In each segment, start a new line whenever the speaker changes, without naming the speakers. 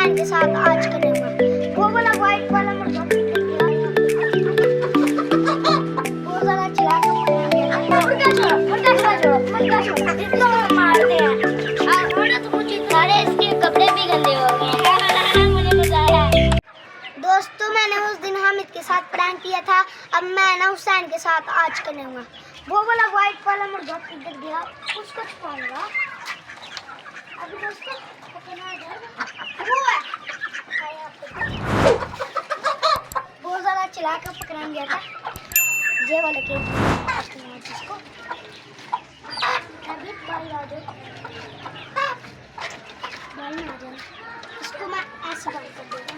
हुसैन के साथ आज करेंगे। वो वाला व्हाइट वाला मुर्गा वो जरा चिल्ला के मुर्गा छोड़ो, मुर्गा छोड़ो, मुर्गा छोड़ो, इसको मारते हैं। मुर्गा तो कुछ सारे इसके कपड़े भी गंदे हो गए। मुझे मजा आया। दोस्तों मैंने उस दिन हामिद के साथ प्रैंक किया था, अब मैं ना हुसैन के साथ आज करूँगा। वो वाला व्हाइट वाला मुर्गा किधर गया, उसको छुपाऊंगा। अभी दोस्तों पकड़ना आ जाएगा। वो है वो ज़रा चिल्ला कर पकड़ा गया था। ये वाले के जिसको अभी बाहर आ जाओ, बाहर आ जाओ। इसको मैं ऐसे बंद कर दूँगा,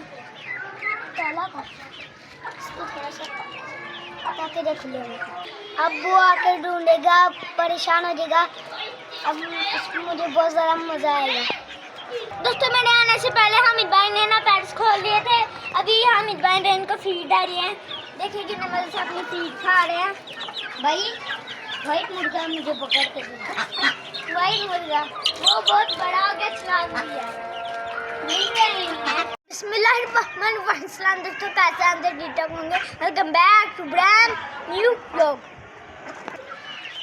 ताला का इसको थोड़ा सा ताकि देख लो। अब वो आकर ढूंढेगा, परेशान हो जाएगा। अब इसमें मुझे बहुत ज़्यादा मज़ा आएगा। दोस्तों मैंने आने से पहले हामिद भाई ने ना पैड्स खोल दिए थे। अभी हामिद भाई ने इनको फीड आ रही है, देखिए कितने मज़े से अपनी फीड खा रहे हैं। भाई वाइट मुर्गा मुझे पकड़ के दिया। वाइट मुर्गा वो बहुत बड़ा हो गया, चलान दिया बिस्मिल्लाहिर्रहमानिर्रहीम। दोस्तों कैसे अंदर गिटअप होंगे, welcome back to brand new vlog.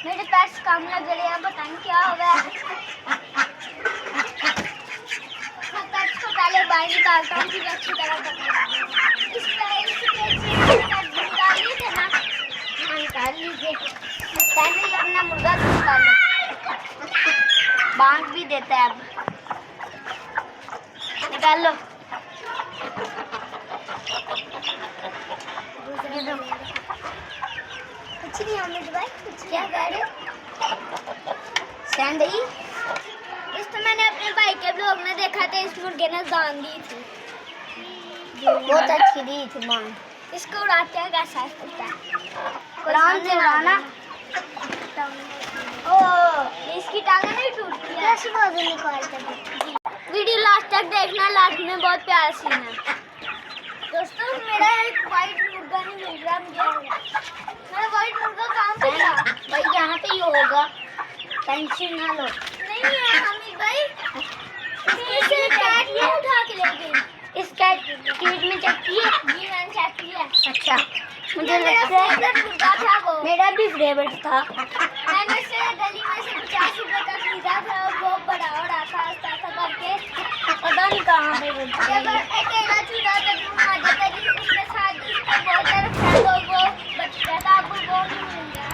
मेरे पैर काम लग रहे हैं, बताएं क्या हो गया। तो पहले बाहर निकालता हूँ, फिर अच्छी तरह निकाल लीजिए ना, निकाल लीजिए। पहले अपना मुर्गा निकाल लो, बांध भी देता है। अब निकाल लो, कुछ नहीं हामिद भाई, कुछ क्या कह रहे हो सैंडी। तो मैंने अपने भाई के ब्लॉग में देखा था, इस मुर्गे ने जान दी थी, बहुत अच्छी दी थी मां। इसको उड़ाते हैं कैसा है, कुरान से उड़ाना। ओ इसकी टांगें नहीं टूटती है, कैसे बाजू निकालते हैं। वीडियो लास्ट तक देखना, लास्ट में बहुत प्यारा सीन है। दोस्तों मेरा एक वाइट मुर्गा नहीं मिल रहा मुझे, मेरा वाइट मुर्गा कहाँ पे गया। भाई यहाँ पे ही होगा, टेंशन ना लो। नहीं है हामिद भाई, इसे कैट ये उठा के ले गई। इस कैट केज में चेक किया? जी मैंने चेक किया। अच्छा मुझे लगता है मुर्गा था वो, मेरा भी फेवरेट था। मैंने इसे गली में से 50 रुपए का खरीदा था, वो बड़ा हो रहा था आस्ता आस्ता करके, पता नहीं कहाँ पे अकेला छुड़ा था। उसके साथ इसका बहुत सारा फ्रेंड और वो बच्चा था, अब वो नहीं मिल गया।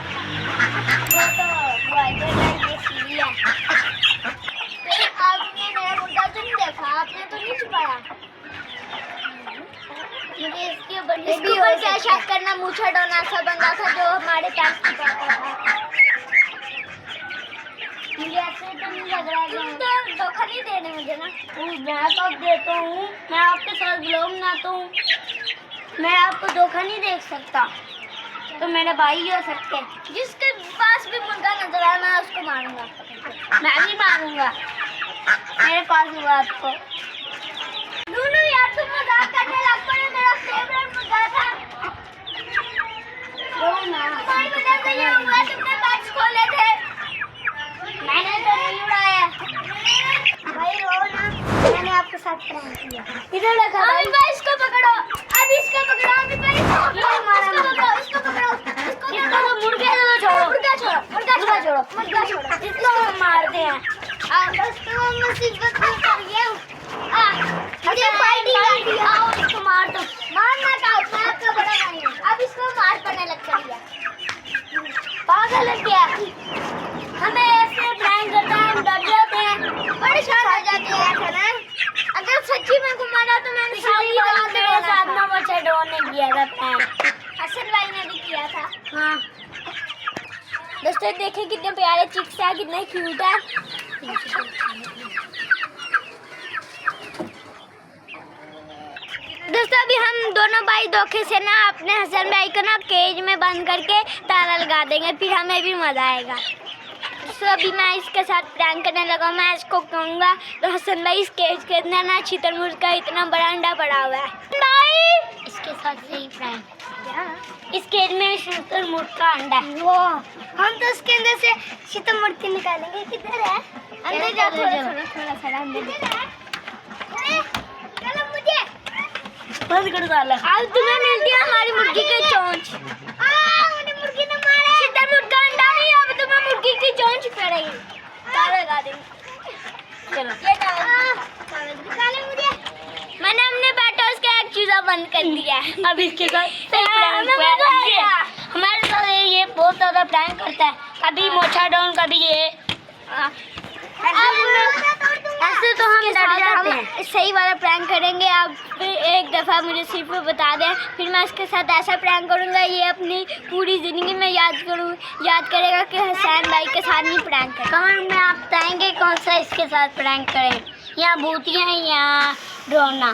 वो तो ये सीढ़ी है। आपने मेरा मुर्गा तो नहीं देखा, आपने तो नहीं छुपाया। मुझे इसके ऊपर क्या शक करना, मूछा डोना सा बंदा था जो हमारे पैर छुपाता था। मुझे ऐसे तो नहीं लग रहा है, तो धोखा नहीं देने मुझे ना। मैं तो देता हूँ, मैं आपके साथ ब्लॉग बनाता हूँ, मैं आपको धोखा नहीं दे सकता, तो मेरे भाई ही हो सकते हैं। जिसके पास भी मुर्गा नजर आया मैं उसको मारूंगा, मैं भी मारूंगा। मेरे पास हुआ आपको लूलू यार, तुम मजाक करने लग पड़े, मेरा फेवरेट मुर्गा था। तुम्हारी वजह से ये हुआ, तुमने पैड्स खोले थे, मैंने तो नहीं उड़ाया। भाई रो ना, मैंने आपके साथ प्रैंक किया। इधर रखा भाई, इसको पकड़ो, अब इसको पकड़ो, अभी भाई इसको पकड़ो, इसको पकड़ो, इसको तो मुर्गे को छोड़ो, मुर्गा छोड़ो, मुर्गा छोड़ो, मुर्गा छोड़ो, इसको हम मारते हैं। दोस्तों मुसीबत में पड़ गया, मुझे फाइटिंग आ रही है। आओ इसको मार दो, मारना था, मैं आपका बड़ा भाई हूं। अब इसको मार पड़ने लग गया, पागल है क्या। हमें ऐसे प्रैंक करता है, हम डर जाते हैं, परेशान हो जाते हैं ऐसा ना। अगर सच्ची में को मारा तो मैंने सारी बात मेरे साथ ना बच्चे डोन ने किया था प्रैंक, हसन भाई ने भी किया था। हाँ दोस्तों देखिए कितने प्यारे चिक्स है, कितने क्यूट है। दोस्तों अभी हम दोनों भाई धोखे से ना अपने हसन भाई को ना केज में बंद करके ताला लगा देंगे, फिर हमें भी मजा आएगा। तो अभी मैं इसके साथ प्रैंक करने लगा, मैं इसको कहूँगा तो हसन भाई इस केज के अंदर ना शुतुरमुर्ग का इतना बड़ा अंडा पड़ा हुआ है भाई, इसके साथ सही प्रैंक इस केज में शुतुरमुर्ग का अंडा है। वो हम तो इसके अंदर से शुतुरमुर्ग निकालेंगे। किधर है अंदर, जा थोड़ा थोड़ा अंदर।
बंद कर डाला।
अब तुम्हें मिलती है हमारी मुर्गी की चोंच। मुर्गी ने मारा। सीधा मुर्गा अंडा नहीं, अब तुम्हें मुर्गी की चोंच पड़ेगी। ताला लगा देंगे। चलो ये निकाले मुझे। मैंने अपने बैटर्स का एक चूजा बंद कर दिया है।
अब इसके साथ हमारे साथ ये बहुत ज्यादा प्रैंक करता है, कभी मोछा डाउन, कभी ये। ऐसे तो हम डर जाते हैं।
सही वाला प्रैंक करेंगे। आप एक दफ़ा मुझे सिर्फ बता दें, फिर मैं इसके साथ ऐसा प्रैंक करूँगा ये अपनी पूरी ज़िंदगी में याद करेगा कि हुसैन भाई के साथ नहीं प्रैंक करें।
कमेंट में आप बताएंगे कौन सा इसके साथ प्रैंक करें, या भूतियाँ या डरोना।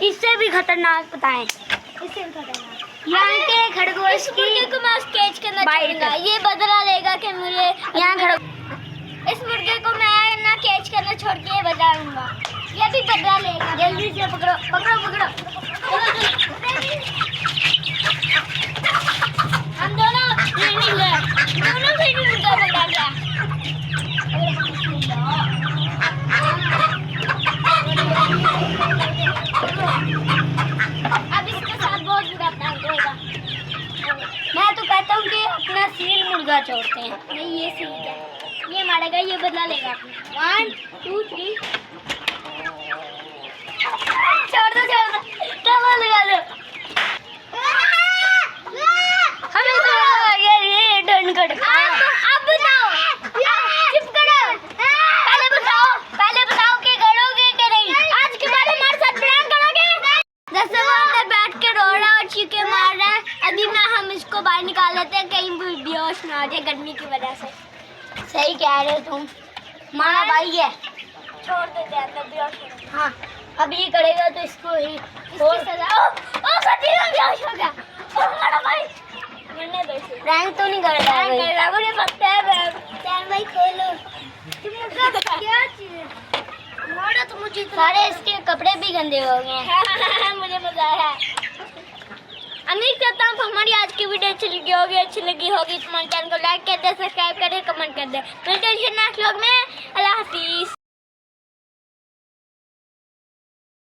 इससे भी खतरनाक बताएं।
इससे खतरनाक
यहाँ के खरगोश की
को मैं स्केच करना
बाइट
चाहूँगा। ये बदला लेगा कि मुझे
यहाँ
इस मुर्गे को मैं ना कैच करना छोड़ के ये बजाऊंगा। ये भी बदला लेगा।
जल्दी से पकड़ो पकड़ो पकड़ो।
हम दोनों भी मुर्गा पकड़ा गया। अब इसके साथ बहुत बुरा प्रैंक होगा।
मैं तो कहता हूँ कि अपना सील मुर्गा छोड़ते हैं।
नहीं ये सील है, ये मारेगा, ये बदला लेगा अपना। 1 2 3
छोड़ दो कमर लगा दो। हमें तो ये डन कर।
अब बताओ, चुप करो। पहले बताओ कि करोगे कि नहीं। आज के बाद हमारे साथ प्रैंक करोगे। जैसे वो अंदर बैठ के रो रहा और चीखे मार रहा है, अभी हम इसको बाहर निकाल लेते हैं, कहीं भी बेहोश ना हो जाए गर्मी की वजह से।
सही कह रहे हो तुम, हमारा भाई है।
छोड़ देते हैं अंदर बेहोश होने।
हाँ अब ये करेगा तो इसको ही
इसकी सजा। ओ सच्ची में बेहोश हो गया। ओ हमारा भाई मरने दो इसे।
प्रैंक तो नहीं कर रहा है भाई।
मुझे पता है। चैन भाई खोलो। क्या चीज मारा तो मुझे
सारे इसके कपड़े भी गंदे हो गए हैं।
मुझे मजा आया। उम्मीद करता हूँ हमारी आज की वीडियो अच्छी लगी होगी तो हमारे चैनल को लाइक कर दे, सब्सक्राइब कर दे, कमेंट कर दे। मिलते हैं नेक्स्ट व्लॉग में। अल्लाह हाफिज।